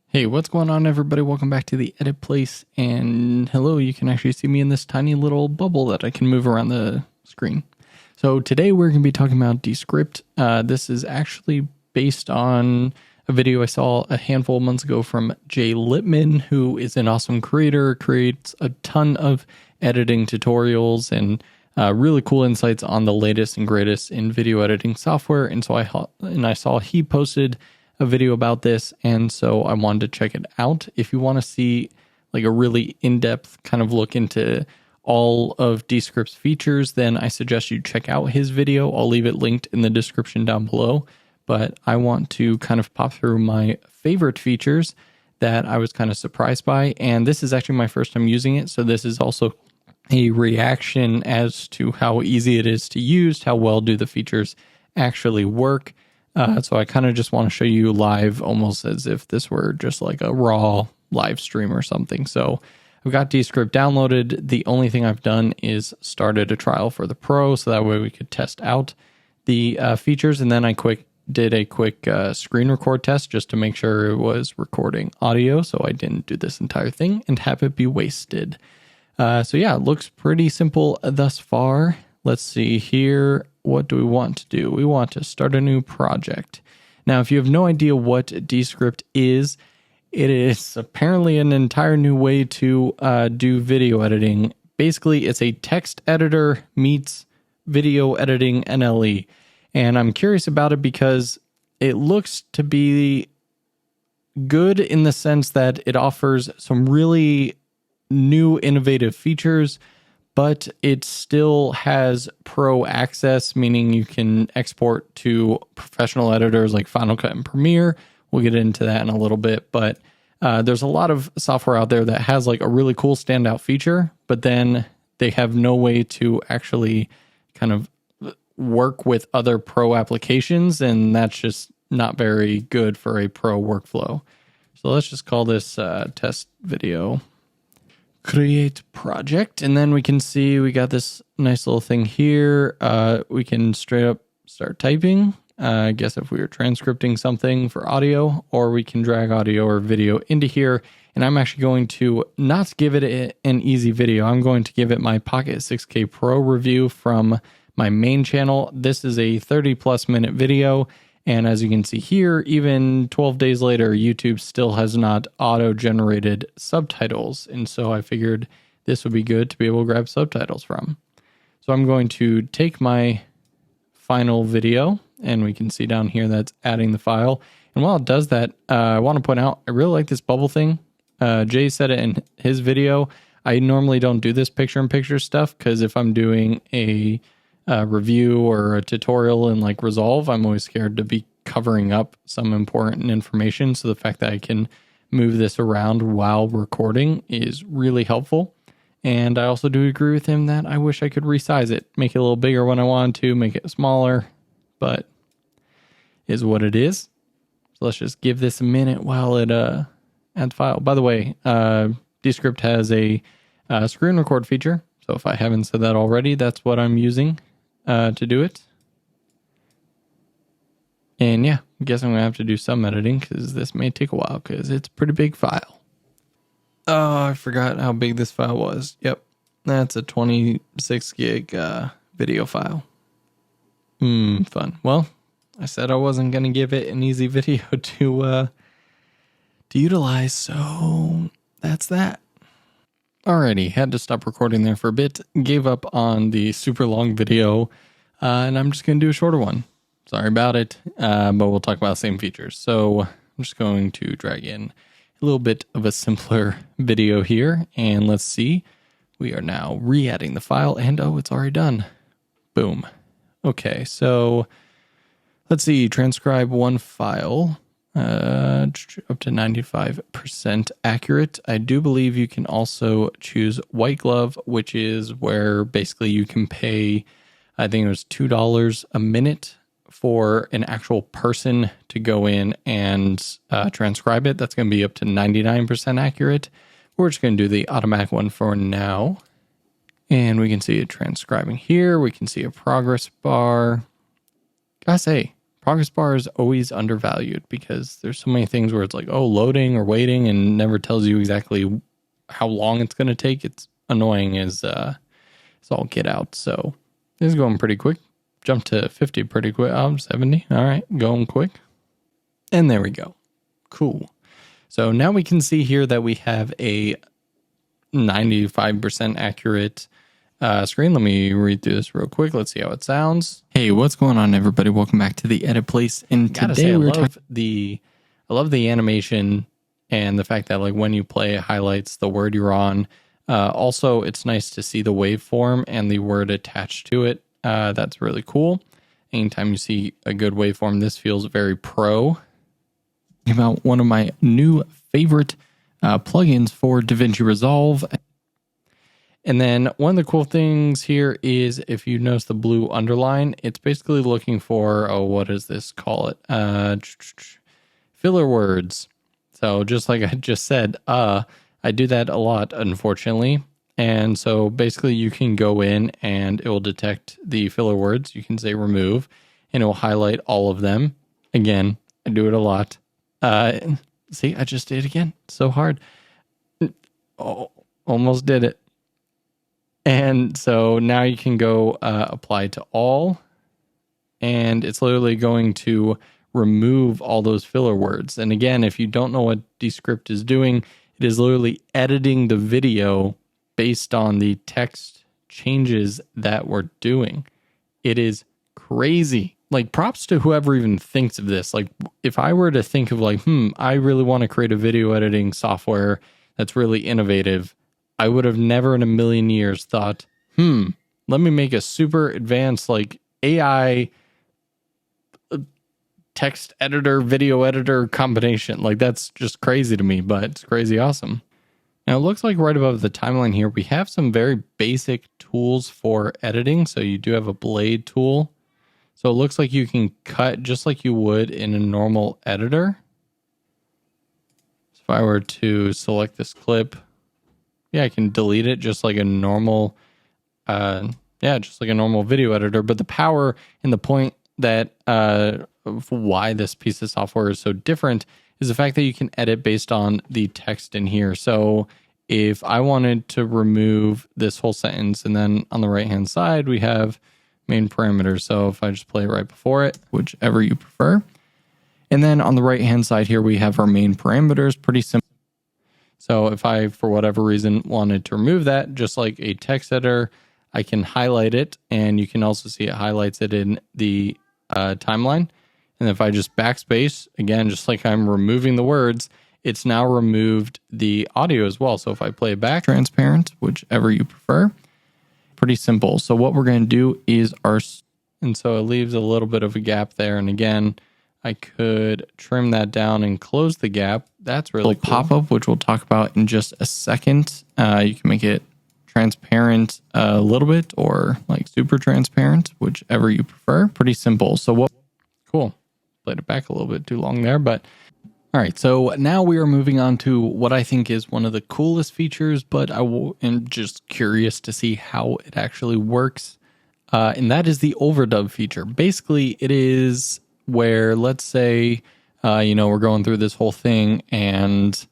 Hey, what's going on, everybody? Welcome back to the edit place. And hello, you can actually see me in this tiny little bubble that I can move around the screen. So today we're going to be talking about Descript. This is actually based on a video I saw a handful of months ago from 𝗚𝗦𝗙𝗙, who is an awesome creator, creates a ton of editing tutorials and really cool insights on the latest and greatest in video editing software. And so I saw he posted a video about this, and so I wanted to check it out. If you want to see like a really in-depth kind of look into all of Descript's features, then I suggest you check out his video. I'll leave it linked in the description down below. But I want to kind of pop through my favorite features that I was kind of surprised by, and this is actually my first time using it, so this is also a reaction as to how easy it is to use, how well do the features actually work. So I kind of just want to show you live, almost as if this were just like a raw live stream or something. So I've got Descript downloaded. The only thing I've done is started a trial for the Pro, so that way we could test out the features. And then I did a quick screen record test just to make sure it was recording audio, so I didn't do this entire thing and have it be wasted. So yeah, it looks pretty simple thus far. Let's see here. What do we want to do? We want to start a new project. Now, if you have no idea what Descript is, it is apparently an entire new way to do video editing. Basically, it's a text editor meets video editing NLE. And I'm curious about it because it looks to be good in the sense that it offers some really new innovative features, but it still has pro access, meaning you can export to professional editors like Final Cut and Premiere. We'll get into that in a little bit, but there's a lot of software out there that has like a really cool standout feature, but then they have no way to actually kind of work with other pro applications, and that's just not very good for a pro workflow. So let's just call this test video. Create project, and then we can see we got this nice little thing here. We can straight up start typing. I guess if we were transcripting something for audio, or we can drag audio or video into here. And I'm actually going to not give it an easy video. I'm going to give it my Pocket 6K Pro review from my main channel. This is a 30+ minute video. And as you can see here, even 12 days later, YouTube still has not auto-generated subtitles. And so I figured this would be good to be able to grab subtitles from. So I'm going to take my final video, and we can see down here that's adding the file. And while it does that, I want to point out, I really like this bubble thing. Jay said it in his video. I normally don't do this picture-in-picture stuff because if I'm doing a review or a tutorial in like Resolve, I'm always scared to be covering up some important information. So the fact that I can move this around while recording is really helpful. And I also do agree with him that I wish I could resize it, make it a little bigger when I want to, make it smaller, but is what it is. So let's just give this a minute while it adds file. By the way, Descript has a screen record feature. So if I haven't said that already, that's what I'm using to do it. And yeah, I guess I'm going to have to do some editing because this may take a while because it's a pretty big file. Oh, I forgot how big this file was. Yep, that's a 26 gig video file. Fun. Well, I said I wasn't going to give it an easy video to utilize, so that's that. Alrighty, had to stop recording there for a bit, gave up on the super long video, and I'm just going to do a shorter one. Sorry about it, but we'll talk about the same features. So I'm just going to drag in a little bit of a simpler video here, and let's see. We are now re-adding the file, and oh, it's already done. Boom. Okay, so let's see, transcribe one file. Up to 95% accurate. I do believe you can also choose white glove, which is where basically you can pay, I think it was $2 a minute for an actual person to go in and transcribe it. That's going to be up to 99% accurate. We're just going to do the automatic one for now. And we can see it transcribing here. We can see a progress bar. Gotta say, progress bar is always undervalued because there's so many things where it's like, oh, loading or waiting and never tells you exactly how long it's going to take. It's annoying as it's all get out. So this is going pretty quick. Jump to 50 pretty quick. 70. All right, going quick. And there we go. Cool. So now we can see here that we have a 95% accurate screen. Let me read through this real quick. Let's see how it sounds. Hey, what's going on, everybody? Welcome back to the Edit Place. And today I love the animation and the fact that like when you play, it highlights the word you're on. Also, it's nice to see the waveform and the word attached to it. That's really cool. Anytime you see a good waveform, this feels very pro. About one of my new favorite plugins for DaVinci Resolve. And then one of the cool things here is if you notice the blue underline, it's basically looking for, what does this call it? Filler words. So just like I just said, I do that a lot, unfortunately. And so basically you can go in and it will detect the filler words. You can say remove and it will highlight all of them. Again, I do it a lot. See, I just did it again. So hard. Oh, almost did it. And so now you can go apply to all, and it's literally going to remove all those filler words. And again, if you don't know what Descript is doing, it is literally editing the video based on the text changes that we're doing. It is crazy. Like, props to whoever even thinks of this. Like, if I were to think of like, I really want to create a video editing software that's really innovative, I would have never in a million years thought, let me make a super advanced like AI text editor, video editor combination. Like, that's just crazy to me, but it's crazy awesome. Now it looks like right above the timeline here, we have some very basic tools for editing. So you do have a blade tool. So it looks like you can cut just like you would in a normal editor. So if I were to select this clip, yeah, I can delete it just like a normal, just like a normal video editor. But the power and the point that of why this piece of software is so different is the fact that you can edit based on the text in here. So if I wanted to remove this whole sentence, and then on the right-hand side, we have main parameters. So if I just play it right before it, whichever you prefer. And then on the right-hand side here, we have our main parameters, pretty simple. So if I, for whatever reason, wanted to remove that, just like a text editor, I can highlight it, and you can also see it highlights it in the timeline. And if I just backspace, again, just like I'm removing the words, it's now removed the audio as well. So if I play it back, transparent, whichever you prefer, pretty simple. So what we're going to do is and so it leaves a little bit of a gap there. And again, I could trim that down and close the gap. That's really cool. Pop-up, which we'll talk about in just a second. You can make it transparent a little bit or like super transparent, whichever you prefer. Pretty simple. So cool. Played it back a little bit too long there, but all right. So now we are moving on to what I think is one of the coolest features, but I am just curious to see how it actually works. And that is the overdub feature. Basically, it is where, let's say, we're going through this whole thing and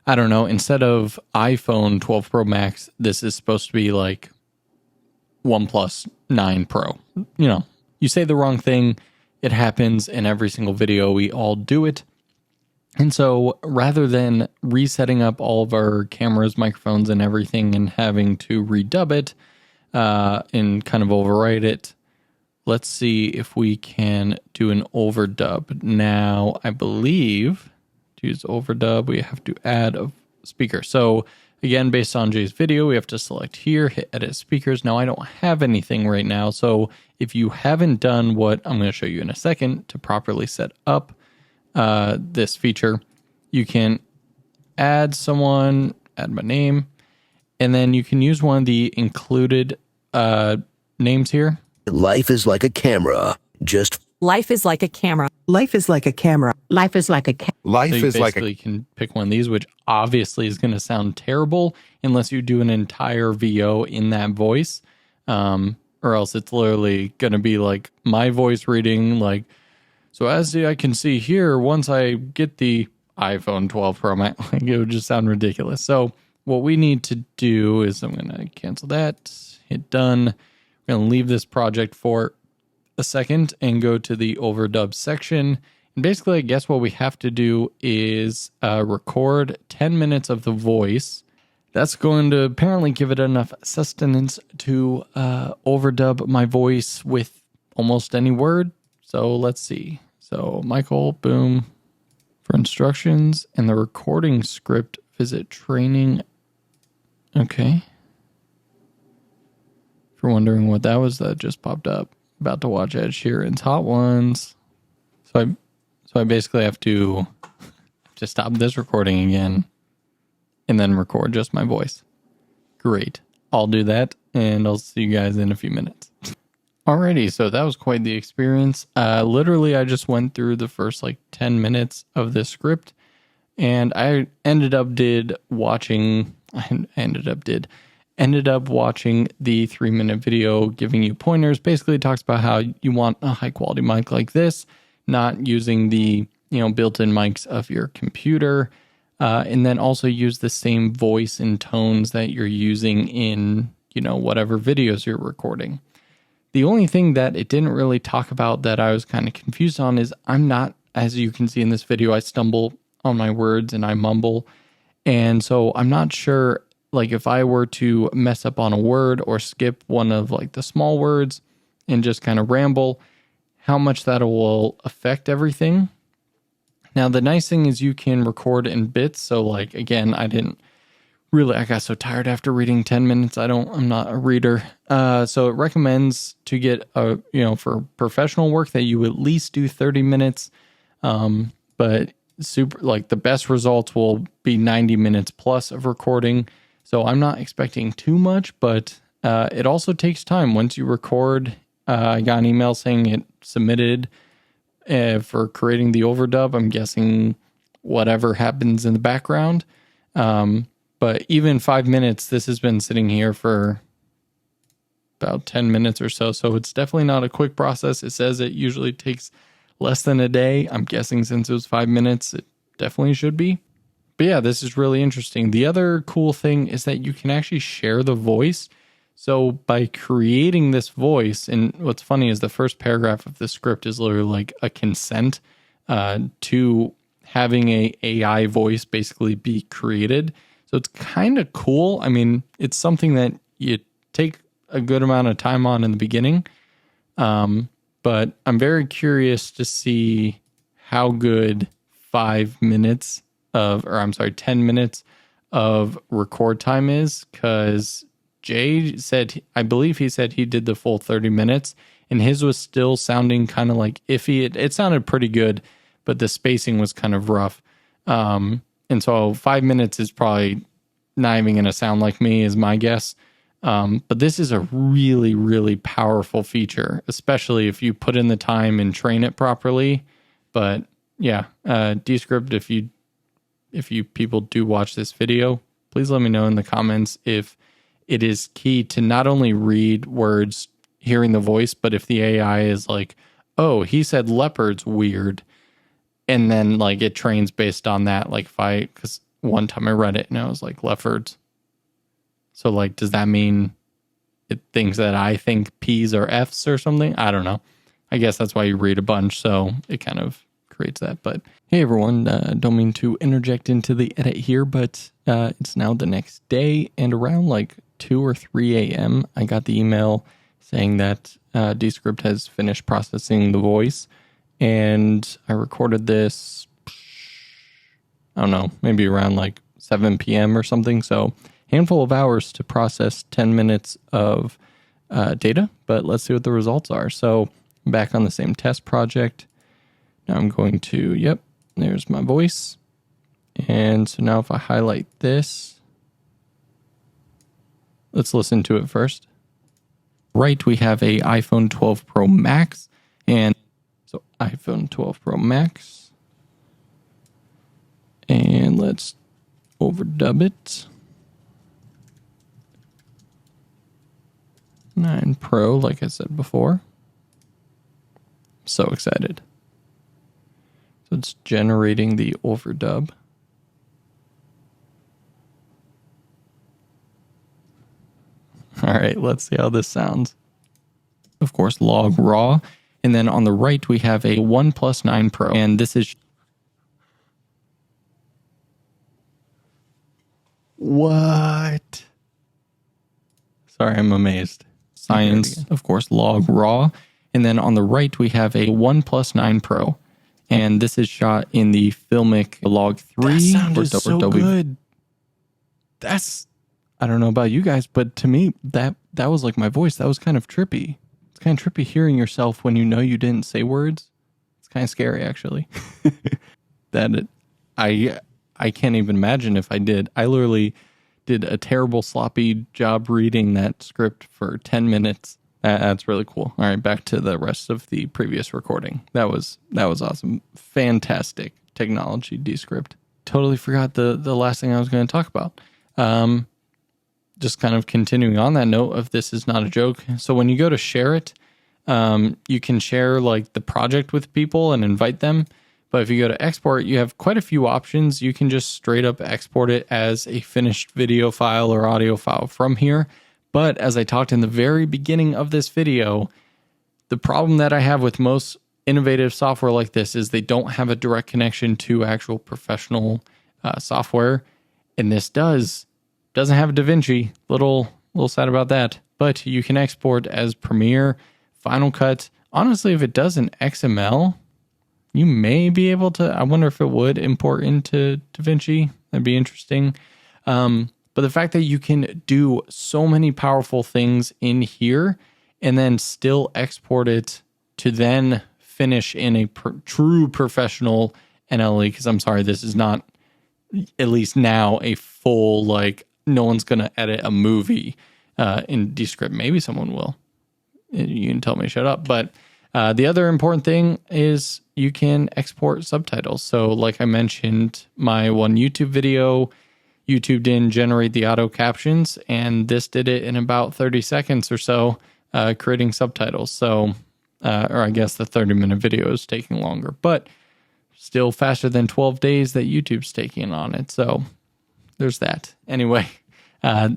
I don't know, instead of iPhone 12 Pro Max, this is supposed to be like OnePlus 9 Pro. You say the wrong thing, it happens in every single video. We all do it. And so rather than resetting up all of our cameras, microphones, and everything and having to redub it and kind of overwrite it, let's see if we can do an overdub. Now, I believe to use overdub, we have to add a speaker. So again, based on Jay's video, we have to select here, hit edit speakers. Now, I don't have anything right now. So if you haven't done what I'm going to show you in a second to properly set up this feature, you can add someone, add my name, and then you can use one of the included names here. Life is like a camera. Life is like a camera. Life is like a camera. Life is like a Life so is like you can pick one of these, which obviously is going to sound terrible unless you do an entire VO in that voice, or else it's literally going to be like my voice reading like, So as I can see here, once I get the iPhone 12 Pro Max, like, it would just sound ridiculous. So what we need to do is I'm going to cancel that, hit done. We're going to leave this project for a second and go to the overdub section. And basically, I guess what we have to do is record 10 minutes of the voice. That's going to apparently give it enough sustenance to overdub my voice with almost any word. So let's see. So Michael, boom, for instructions and the recording script, visit training. Okay. If you're wondering what that was, that just popped up. About to watch Ed Sheeran's Hot Ones. So I basically have to stop this recording again and then record just my voice. Great. I'll do that and I'll see you guys in a few minutes. Alrighty, so that was quite the experience. Literally, I just went through the first like 10 minutes of this script, and I ended up watching the 3-minute video giving you pointers. Basically, it talks about how you want a high quality mic like this, not using the built-in mics of your computer, and then also use the same voice and tones that you're using in whatever videos you're recording. The only thing that it didn't really talk about that I was kind of confused on is I'm not, as you can see in this video, I stumble on my words and I mumble. And so I'm not sure, like, if I were to mess up on a word or skip one of like the small words and just kind of ramble, how much that will affect everything. Now, the nice thing is you can record in bits. So like, again, I got so tired after reading 10 minutes. I'm not a reader. So it recommends to get for professional work that you at least do 30 minutes. But the best results will be 90 minutes plus of recording. So I'm not expecting too much, but it also takes time. Once you record, I got an email saying it submitted for creating the overdub. I'm guessing whatever happens in the background. But even 5 minutes, this has been sitting here for about 10 minutes or so. So it's definitely not a quick process. It says it usually takes less than a day. I'm guessing since it was 5 minutes, it definitely should be. But yeah, this is really interesting. The other cool thing is that you can actually share the voice. So by creating this voice, and what's funny is the first paragraph of the script is literally like a consent to having a AI voice basically be created. So it's kind of cool. I mean, it's something that you take a good amount of time on in the beginning. But I'm very curious to see how good 10 minutes of record time is, because Jay said, I believe he said he did the full 30 minutes and his was still sounding kind of like iffy. It sounded pretty good, but the spacing was kind of rough. And so 5 minutes is probably not even going to sound like me, is my guess. But this is a really, really powerful feature, especially if you put in the time and train it properly. But yeah, Descript, if you people do watch this video, please let me know in the comments if it is key to not only read words, hearing the voice, but if the AI is like, oh, he said leopard's weird, and then like it trains based on that. Like because one time I read it and I was like, leopards. So like, does that mean it thinks that I think P's are F's or something? I don't know. I guess that's why you read a bunch. So it kind of creates that. But hey, everyone, don't mean to interject into the edit here, but it's now the next day, and around like 2 or 3 a.m., I got the email saying that Descript has finished processing the voice. And I recorded this, I don't know, maybe around like 7 p.m. or something. So handful of hours to process 10 minutes of data, but let's see what the results are. So I'm back on the same test project. Now I'm going to, there's my voice. And so now if I highlight this, let's listen to it first. Right, we have a iPhone 12 Pro Max, and so iPhone 12 Pro Max, and let's overdub it. 9 Pro, like I said before. So excited. So it's generating the overdub. All right, let's see how this sounds. Of course, log raw. And then on the right, we have a OnePlus 9 Pro. And this is... What? Sorry, I'm amazed. Science, of course, log raw. And then on the right, we have a OnePlus 9 Pro. And this is shot in the Filmic Log 3. That sounded so good. That's... I don't know about you guys, but to me, that was like my voice. That was kind of trippy. It's kind of trippy hearing yourself when you know you didn't say words. It's kind of scary, actually. I can't even imagine if I did. I literally did a terrible, sloppy job reading that script for 10 minutes. That's really cool. All right, back to the rest of the previous recording. That was awesome. Fantastic technology, Descript. Totally forgot the last thing I was going to talk about. Just kind of continuing on that note of this is not a joke. So when you go to share it, you can share like the project with people and invite them. But if you go to export, you have quite a few options. You can just straight up export it as a finished video file or audio file from here. But as I talked in the very beginning of this video, the problem that I have with most innovative software like this is they don't have a direct connection to actual professional software. And this doesn't have a DaVinci. Little sad about that. But you can export as Premiere, Final Cut. Honestly, if it does an XML, you may be able to. I wonder if it would import into DaVinci. That'd be interesting. But the fact that you can do so many powerful things in here and then still export it to then finish in a true professional NLE, because I'm sorry, this is not, at least now, a full, like, no one's going to edit a movie in Descript. Maybe someone will. You can tell me shut up. But the other important thing is you can export subtitles. So like I mentioned, my one YouTube video, YouTube didn't generate the auto captions, and this did it in about 30 seconds or so, creating subtitles. So, or I guess the 30-minute video is taking longer, but still faster than 12 days that YouTube's taking on it. So there's that. Anyway, I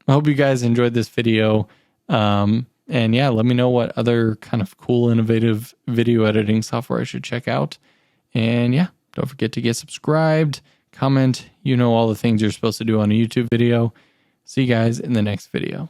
hope you guys enjoyed this video. And yeah, let me know what other kind of cool, innovative video editing software I should check out. And yeah, don't forget to get subscribed, comment, all the things you're supposed to do on a YouTube video. See you guys in the next video.